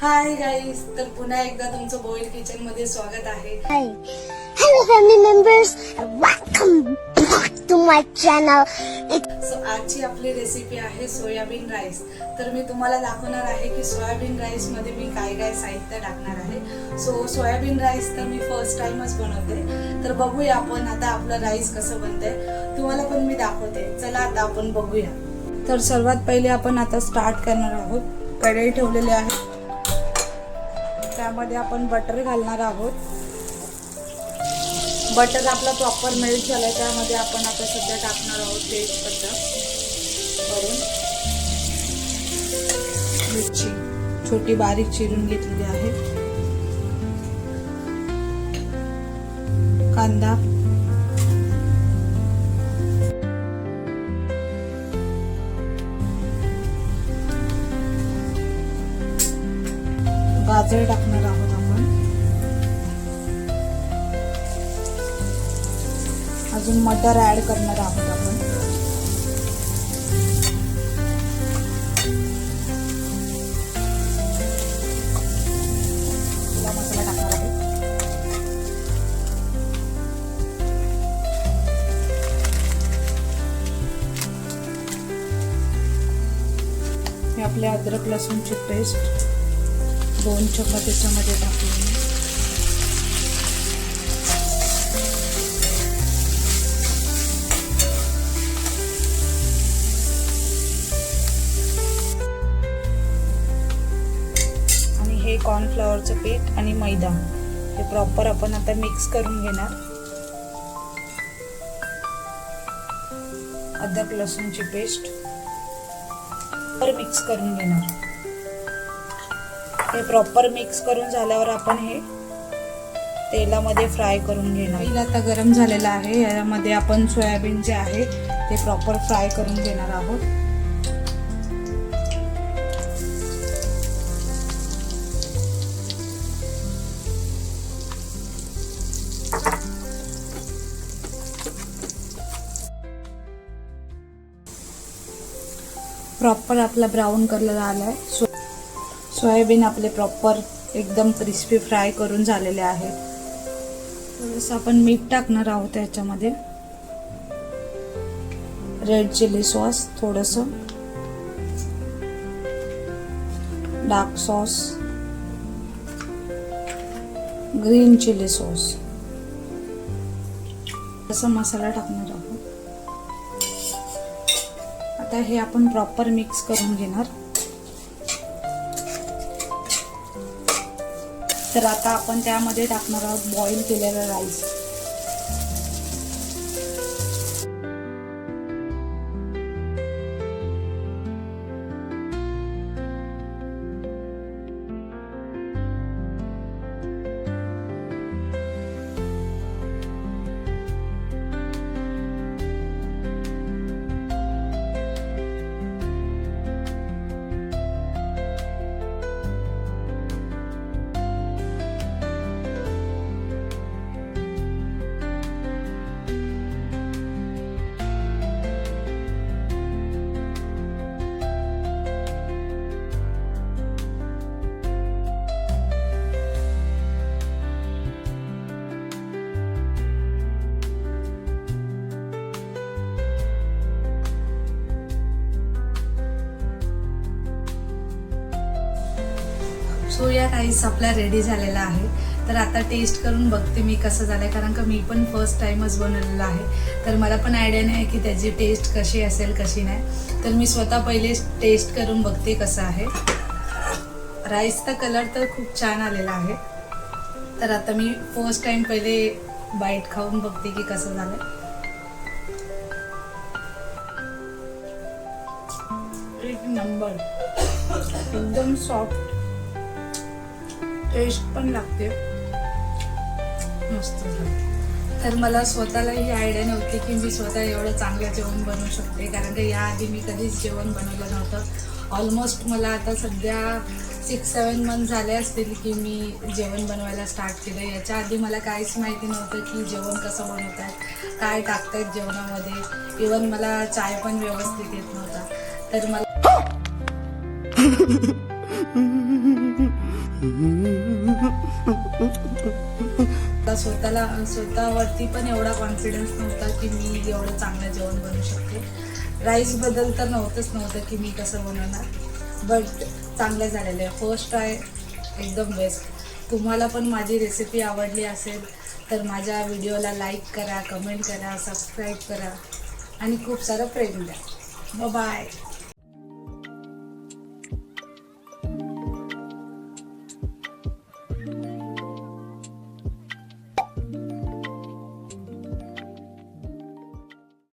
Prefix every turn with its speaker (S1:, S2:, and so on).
S1: Hi guys, तर पुन्हा एकदा तुमचं बोईल किचन मध्ये स्वागत आहे.
S2: Hi. Hello family members and welcome back to my channel.
S1: So आजची आपली रेसिपी आहे सोयाबीन राईस. तर मी तुम्हाला दाखवणार आहे की सोयाबीन राईस मध्ये मी काय काय साहित्य टाकणार आहे. सो सोयाबीन राईस तर मी फर्स्ट टाइमच बनवते, तर बघूया आपण आता आपलं राईस कसं बनतंय. तुम्हाला पण मी दाखवते. चला आता आपण बघूया. तर सर्वात पहिले आपण आता स्टार्ट करणार आहोत. कढई ठेवलेली आहे, त्यामध्ये आपण बटर घालणार आहोत. बटर आपला प्रॉपर मेल्ट झालाय, त्यामध्ये आपण आता सध्या टाकणार आहोत तेजपत्ता वरून, मिरची छोटी बारीक चिरून घेतलेली आहे, कांदा, गाजर टाकणार आहोत आपण, अजून मटर ऍड करणार आहोत आपण. मसाला टाकणार आहे. हे आपले अद्रक लसूणची पेस्ट 2 चम्मच त्याच्यामध्ये टाकून आणि हे कॉर्नफ्लॉवरचं पीठ आणि मैदा हे प्रॉपर आपण आता मिक्स करून घेणार. अद्रक लसूणची पेस्ट मिक्स करून घेणार. हे प्रॉपर मिक्स करून झाल्यावर आपण हे तेलामध्ये फ्राय करून घेणार. तेल आता गरम झालेलं आहे, यामध्ये आपण सोयाबीन जे आहे ते प्रॉपर फ्राय करून घेणार आहोत. प्रॉपर आपला ब्राऊन कलर आलाय. सोयाबीन आपले प्रॉपर एकदम क्रिस्पी फ्राय करून झालेले आहेत. थोडंसं आपण मीठ टाकणार आहोत त्याच्यामध्ये, रेड चिली सॉस थोडंसं, dark sauce, green chilli sauce, असा मसाला टाकणार आहोत. आता हे आपण प्रॉपर मिक्स करून घेणार. तर आता आपण त्यामध्ये टाकणार आहोत बॉईल केलेला राईस. सोया राईस आपला रेडी झालेला आहे. तर आता टेस्ट करून बघते मी कसं झालंय, कारण का मी पण फर्स्ट टाइमच बनवलेलं आहे, तर मला पण आयडिया नाही की त्याची टेस्ट कशी असेल कशी नाही. तर मी स्वतः पहिले टेस्ट करून बघते कसं आहे. राईसचा कलर तर खूप छान आलेला आहे. तर आता मी फर्स्ट टाइम पहिले बाईट खाऊन बघते की कसं झालंय. एक नंबर, एकदम सॉफ्ट, टेस्ट पण लागते मस्त. तर मला स्वतःला ही आयडिया नव्हती की मी स्वतः एवढं चांगलं जेवण बनवू शकते, कारण की याआधी मी कधीच जेवण बनवलं नव्हतं. ऑलमोस्ट मला आता सध्या 6-7 मंथ झाले असतील की मी जेवण बनवायला स्टार्ट केलं. याच्या आधी मला काहीच माहिती नव्हतं की जेवण कसं बनवतात, काय टाकतात जेवणामध्ये. इवन मला चाय पण व्यवस्थित येत नव्हता. तर मला मला स्वतःवरती पण एवढा कॉन्फिडन्स नव्हता की मी एवढं चांगलं जेवण बनवू शकते. राईसबद्दल तर नव्हतं की मी कसं बनवणार, बट चांगलं झालेलं आहे. फर्स्ट ट्राय एकदम बेस्ट. तुम्हाला पण माझी रेसिपी आवडली असेल तर माझ्या व्हिडिओला लाईक करा, कमेंट करा, सबस्क्राईब करा आणि खूप सारं प्रेम द्या. बाय.